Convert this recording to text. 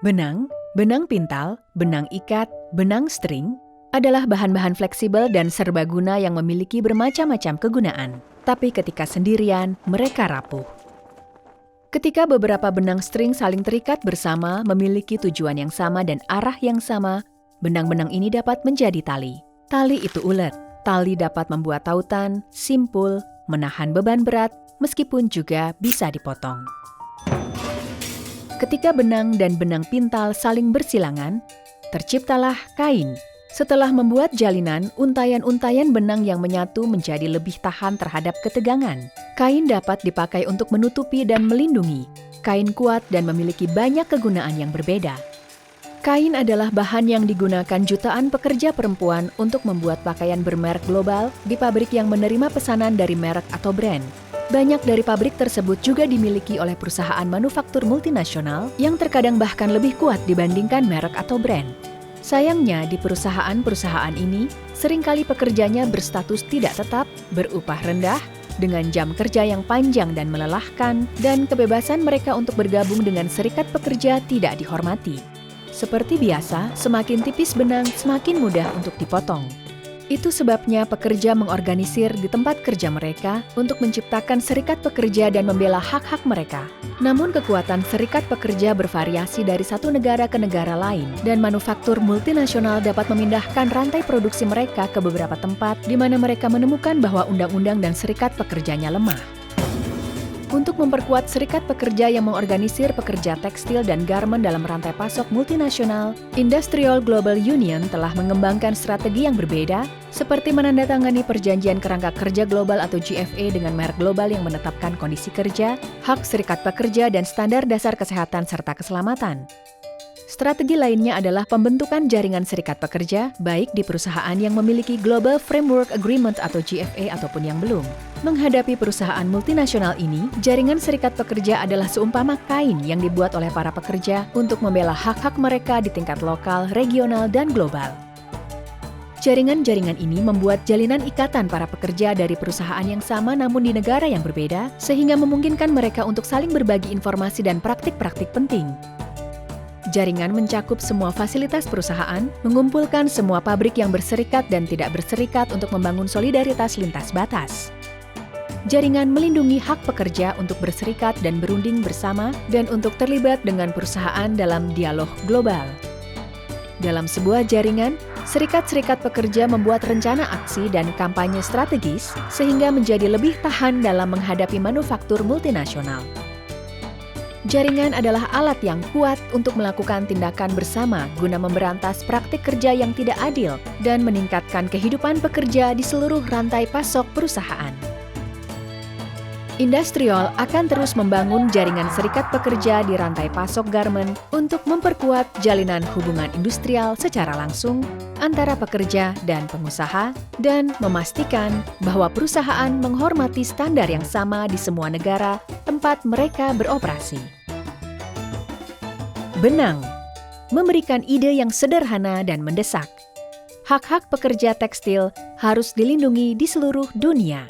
Benang, benang pintal, benang ikat, benang string adalah bahan-bahan fleksibel dan serbaguna yang memiliki bermacam-macam kegunaan. Tapi ketika sendirian, mereka rapuh. Ketika beberapa benang string saling terikat bersama, memiliki tujuan yang sama dan arah yang sama, benang-benang ini dapat menjadi tali. Tali itu ulet. Tali dapat membuat tautan, simpul, menahan beban berat, meskipun juga bisa dipotong. Ketika benang dan benang pintal saling bersilangan, terciptalah kain. Setelah membuat jalinan, untayan-untayan benang yang menyatu menjadi lebih tahan terhadap ketegangan. Kain dapat dipakai untuk menutupi dan melindungi. Kain kuat dan memiliki banyak kegunaan yang berbeda. Kain adalah bahan yang digunakan jutaan pekerja perempuan untuk membuat pakaian bermerek global di pabrik yang menerima pesanan dari merek atau brand. Banyak dari pabrik tersebut juga dimiliki oleh perusahaan manufaktur multinasional yang terkadang bahkan lebih kuat dibandingkan merek atau brand. Sayangnya, di perusahaan-perusahaan ini, seringkali pekerjanya berstatus tidak tetap, berupah rendah, dengan jam kerja yang panjang dan melelahkan, dan kebebasan mereka untuk bergabung dengan serikat pekerja tidak dihormati. Seperti biasa, semakin tipis benang, semakin mudah untuk dipotong. Itu sebabnya pekerja mengorganisir di tempat kerja mereka untuk menciptakan serikat pekerja dan membela hak-hak mereka. Namun kekuatan serikat pekerja bervariasi dari satu negara ke negara lain, dan manufaktur multinasional dapat memindahkan rantai produksi mereka ke beberapa tempat di mana mereka menemukan bahwa undang-undang dan serikat pekerjanya lemah. Untuk memperkuat serikat pekerja yang mengorganisir pekerja tekstil dan garmen dalam rantai pasok multinasional, Industrial Global Union telah mengembangkan strategi yang berbeda, seperti menandatangani Perjanjian Kerangka Kerja Global atau GFA dengan merek global yang menetapkan kondisi kerja, hak serikat pekerja, dan standar dasar kesehatan serta keselamatan. Strategi lainnya adalah pembentukan jaringan serikat pekerja, baik di perusahaan yang memiliki Global Framework Agreement atau GFA ataupun yang belum. Menghadapi perusahaan multinasional ini, jaringan serikat pekerja adalah seumpama kain yang dibuat oleh para pekerja untuk membela hak-hak mereka di tingkat lokal, regional, dan global. Jaringan-jaringan ini membuat jalinan ikatan para pekerja dari perusahaan yang sama namun di negara yang berbeda, sehingga memungkinkan mereka untuk saling berbagi informasi dan praktik-praktik penting. Jaringan mencakup semua fasilitas perusahaan, mengumpulkan semua pabrik yang berserikat dan tidak berserikat untuk membangun solidaritas lintas batas. Jaringan melindungi hak pekerja untuk berserikat dan berunding bersama dan untuk terlibat dengan perusahaan dalam dialog global. Dalam sebuah jaringan, serikat-serikat pekerja membuat rencana aksi dan kampanye strategis sehingga menjadi lebih tahan dalam menghadapi manufaktur multinasional. Jaringan adalah alat yang kuat untuk melakukan tindakan bersama guna memberantas praktik kerja yang tidak adil dan meningkatkan kehidupan pekerja di seluruh rantai pasok perusahaan. Industrial akan terus membangun jaringan serikat pekerja di rantai pasok garmen untuk memperkuat jalinan hubungan industrial secara langsung antara pekerja dan pengusaha dan memastikan bahwa perusahaan menghormati standar yang sama di semua negara tempat mereka beroperasi. Benang memberikan ide yang sederhana dan mendesak. Hak-hak pekerja tekstil harus dilindungi di seluruh dunia.